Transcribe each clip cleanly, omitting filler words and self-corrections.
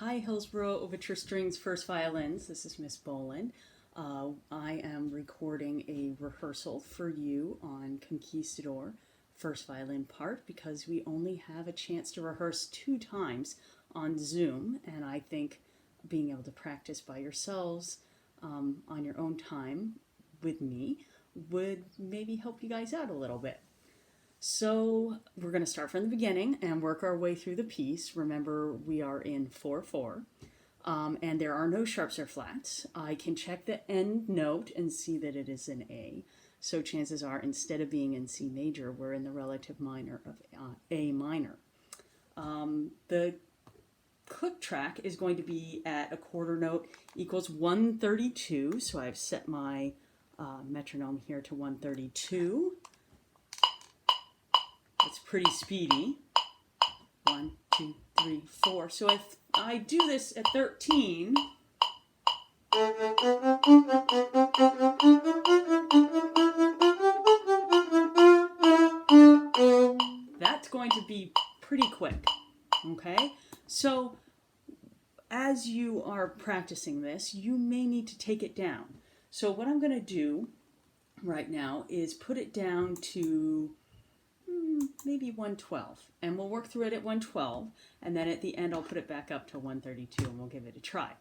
Hi, Hillsborough Overture Strings First Violins. This is Miss Boland. I am recording a rehearsal for you on Conquistador First Violin part because we only have a chance to rehearse 2 times on Zoom, and I think being able to practice by yourselves on your own time with me would maybe help you guys out a little bit. So we're going to start from the beginning and work our way through the piece. Remember, we are in 4/4, and there are no sharps or flats. I can check the end note and see that it is an A. So chances are, instead of being in C major, we're in the relative minor of A minor. The click track is going to be at a quarter note equals 132. So I've set my metronome here to 132. It's pretty speedy. 1, 2, 3, 4. So if I do this at 13, that's going to be pretty quick. Okay? So as you are practicing this, you may need to take it down. So what I'm going to do right now is put it down to maybe 112, and we'll work through it at 112, and then at the end I'll put it back up to 132 and we'll give it a try.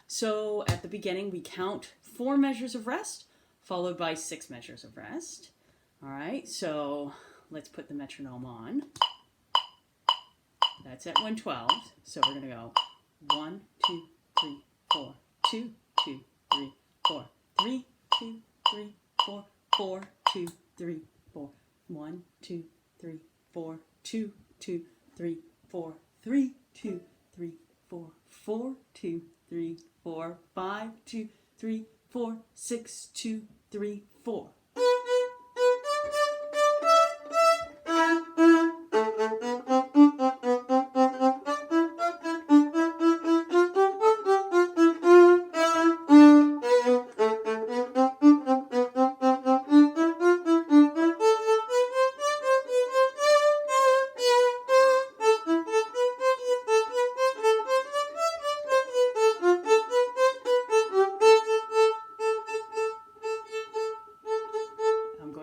So at the beginning we count 4 measures of rest followed by 6 measures of rest. All right, so let's put the metronome on. That's at 112, so we're going to go 1, 2, 3, 4, 2, 2, 3, 4, 3, 2, 3, 4, 4, 2, 3, 4, 1, 2, 3, 4, 2, 2, 3, 4, 3, 2, 3, 4, 4, 2, 3, 4, 5, 2, 3, 4, 6, 2, 3, 4.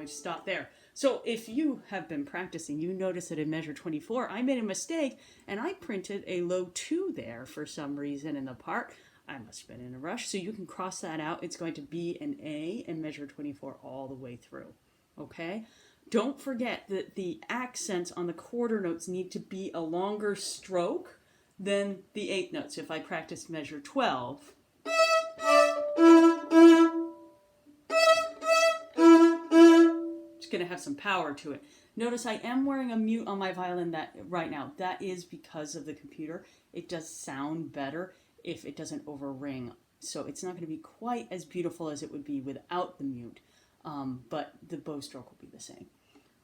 Stop there. So if you have been practicing, you notice that in measure 24, I made a mistake and I printed a low 2 there for some reason in the part. I must have been in a rush. So you can cross that out. It's going to be an A in measure 24 all the way through. Okay? Don't forget that the accents on the quarter notes need to be a longer stroke than the 8 notes. If I practiced measure 12, going to have some power to it. Notice I am wearing a mute on my violin right now. That is because of the computer. It does sound better if it doesn't overring. So it's not going to be quite as beautiful as it would be without the mute. But the bow stroke will be the same.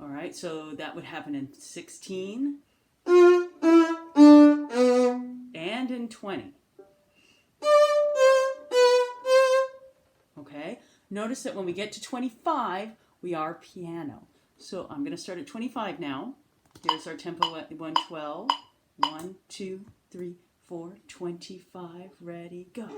All right, so that would happen in 16 and in 20. Okay, notice that when we get to 25, we are piano. So I'm going to start at 25 now. Here's our tempo at 112. 1, 2, 3, 4, 25. Ready, go.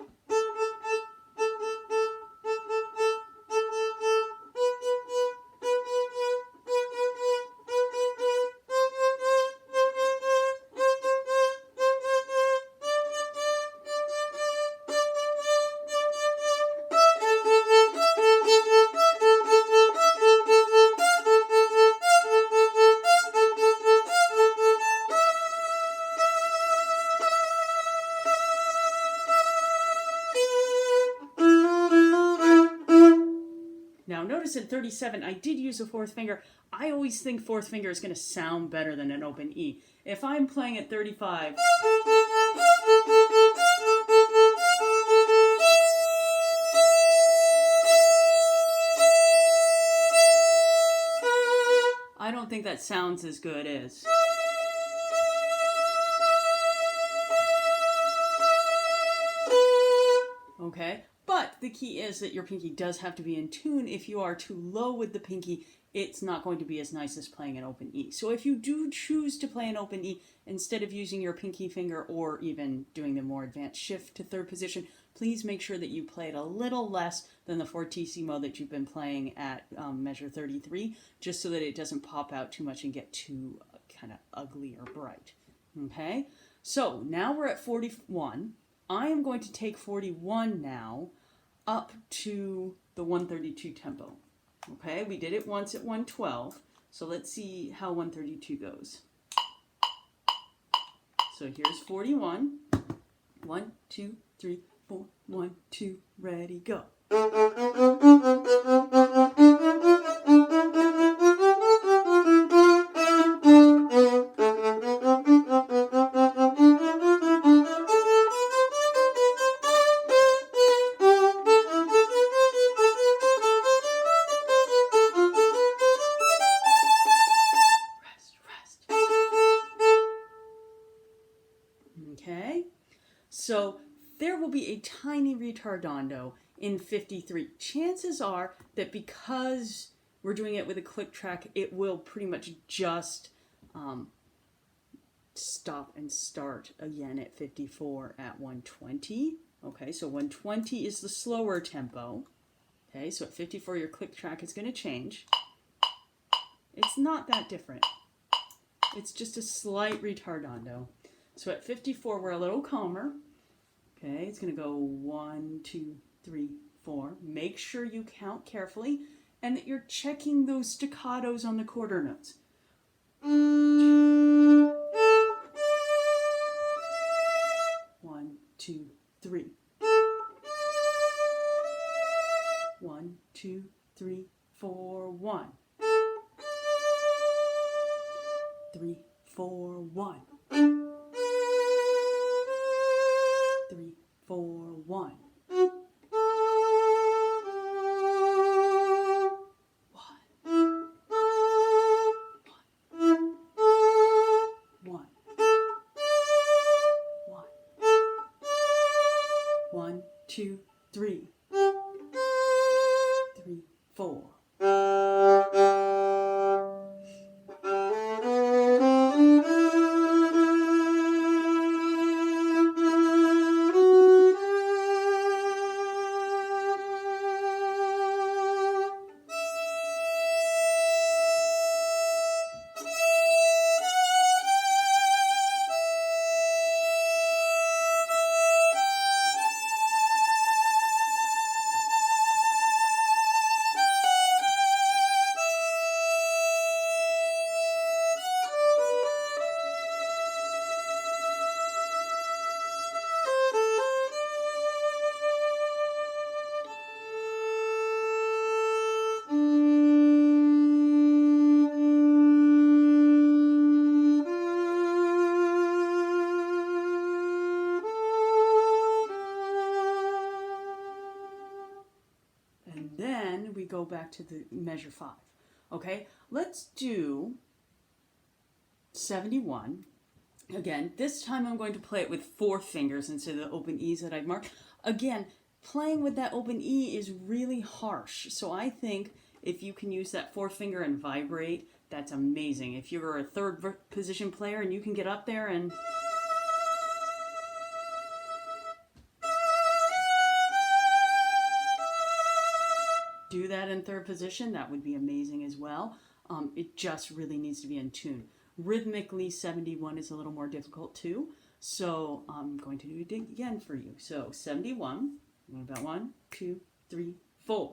Now notice at 37, I did use a 4th finger. I always think 4th finger is going to sound better than an open E. If I'm playing at 35, I don't think that sounds as good as. Okay? But the key is that your pinky does have to be in tune. If you are too low with the pinky, it's not going to be as nice as playing an open E. So if you do choose to play an open E, instead of using your pinky finger or even doing the more advanced shift to third position, please make sure that you play it a little less than the fortissimo that you've been playing at measure 33, just so that it doesn't pop out too much and get too kind of ugly or bright. Okay, so now we're at 41. I am going to take 41 now up to the 132 tempo. Okay, we did it once at 112, so let's see how 132 goes. So here's 41. 1, 2, 3, 4, 1, 2, ready, go. Okay, so there will be a tiny ritardando in 53. Chances are that because we're doing it with a click track, it will pretty much just stop and start again at 54 at 120. Okay, so 120 is the slower tempo. Okay, so at 54 your click track is going to change. It's not that different. It's just a slight ritardando. So at 54, we're a little calmer. Okay, it's going to go 1, 2, 3, 4. Make sure you count carefully and that you're checking those staccatos on the quarter notes. 1, 2, 3. 1, 2, 3, 4, 1. 3, 4, 1. 3, 4, 1. 1, 2, 3. 3, 4. We go back to the measure 5. Okay, let's do 71. Again, this time I'm going to play it with 4 fingers instead of the open E's that I've marked. Again, playing with that open E is really harsh, so I think if you can use that 4th finger and vibrate, that's amazing. If you're a third position player and you can get up there and do that in third position, that would be amazing as well. It just really needs to be in tune. Rhythmically, 71 is a little more difficult too, so I'm going to do it again for you. So 71, about 1, 2, 3, 4.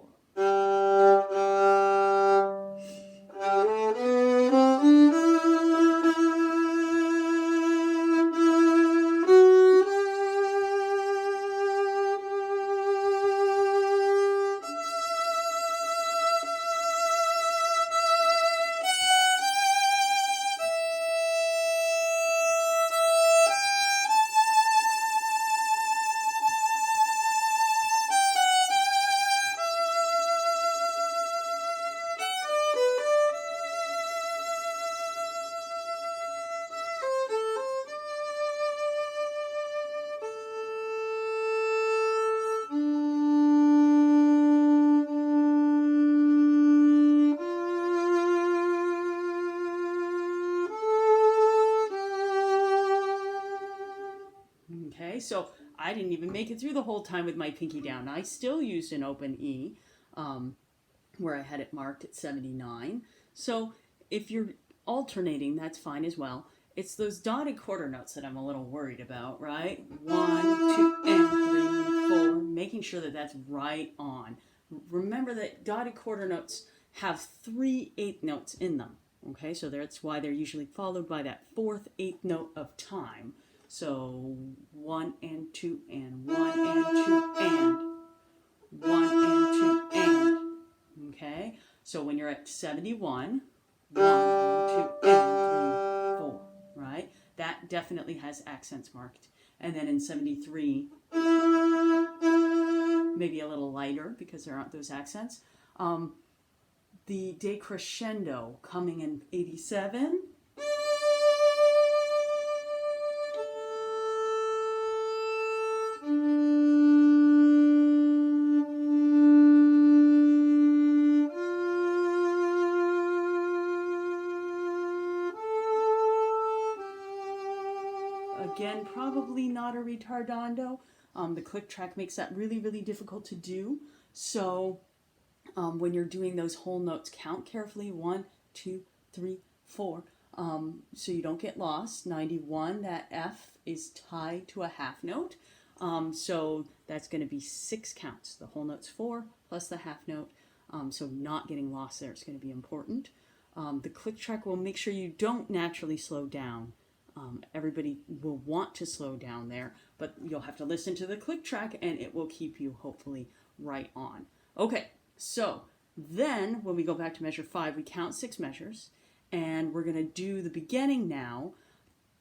so I didn't even make it through the whole time with my pinky down. I still used an open E, where I had it marked at 79. So if you're alternating, that's fine as well. It's those dotted quarter notes that I'm a little worried about, right? 1, 2, and 3, 4. Making sure that that's right on. Remember that dotted quarter notes have 3 eighth notes in them. Okay, so that's why they're usually followed by that 4th eighth note of time. So 1 and 2 and 1 and 2 and 1 and 2 and. Okay, so when you're at 71, 1, 2, and 3, 4, right? That definitely has accents marked. And then in 73, maybe a little lighter because there aren't those accents. The decrescendo coming in 87. Again, probably not a ritardando. The click track makes that really, really difficult to do. So when you're doing those whole notes, count carefully. 1, 2, 3, 4. So you don't get lost. 91, that F is tied to a half note. So that's going to be 6 counts. The whole note's 4 plus the half note. So not getting lost there is going to be important. The click track will make sure you don't naturally slow down. Everybody will want to slow down there, but you'll have to listen to the click track and it will keep you hopefully right on. Okay, so then when we go back to measure 5, we count 6 measures and we're going to do the beginning now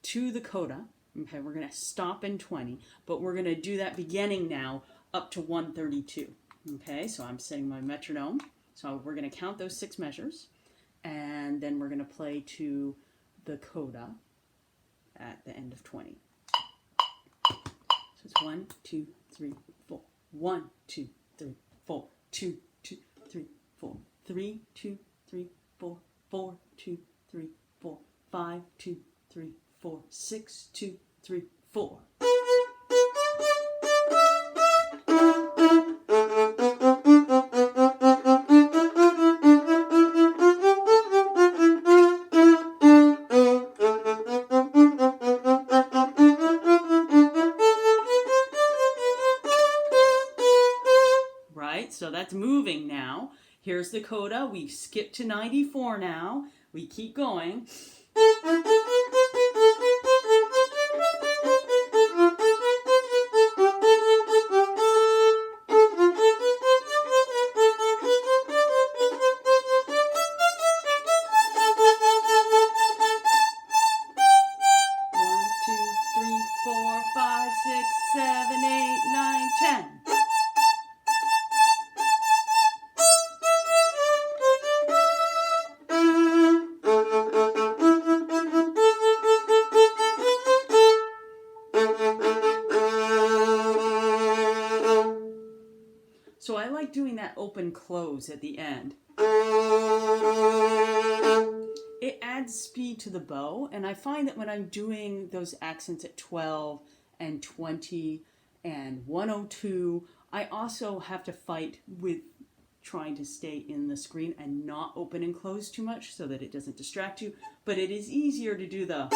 to the coda. Okay, we're going to stop in 20, but we're going to do that beginning now up to 132. Okay, so I'm setting my metronome. So we're going to count those 6 measures and then we're going to play to the coda at the end of 20. So it's 1, 2, 3, 4. 1, 2, 3, 4. 2, 2, 3, 4. 3, 2, 3, 4. 4, 2, 3, 4. 5, 2, 3, 4. 6, 2, 3, 4. So that's moving now. Here's the coda. We skip to 94 now. We keep going. So I like doing that open close at the end. It adds speed to the bow, and I find that when I'm doing those accents at 12 and 20 and 102, I also have to fight with trying to stay in the screen and not open and close too much so that it doesn't distract you. But it is easier to do the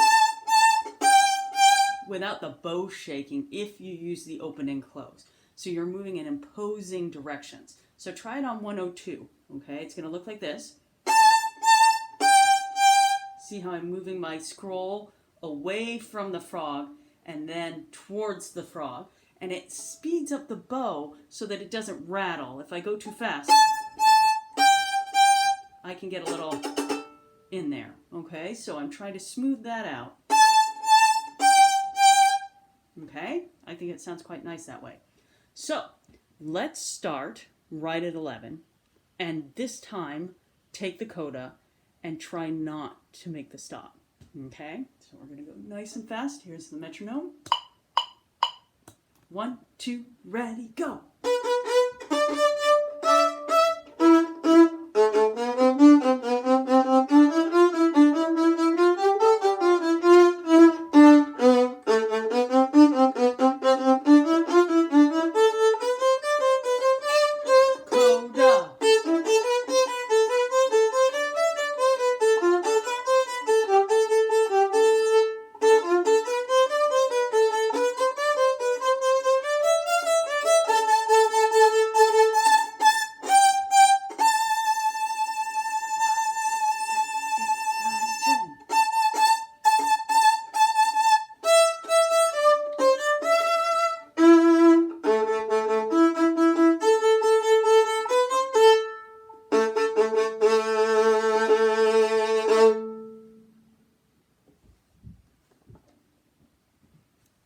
without the bow shaking if you use the open and close. So you're moving in imposing directions. So try it on 102, okay? It's going to look like this. See how I'm moving my scroll away from the frog and then towards the frog. And it speeds up the bow so that it doesn't rattle. If I go too fast, I can get a little in there, okay? So I'm trying to smooth that out. Okay? I think it sounds quite nice that way. So let's start right at 11, and this time take the coda and try not to make the stop. Okay, so we're going to go nice and fast. Here's the metronome. 1, 2, ready, go.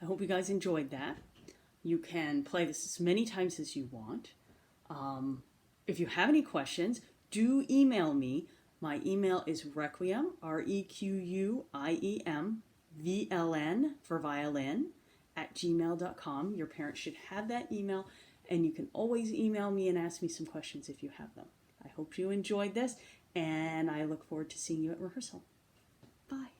hope you guys enjoyed that. You can play this as many times as you want. If you have any questions, do email me. My email is requiem, REQUIEM, VLN for violin, @gmail.com. Your parents should have that email, and you can always email me and ask me some questions if you have them. I hope you enjoyed this, and I look forward to seeing you at rehearsal. Bye.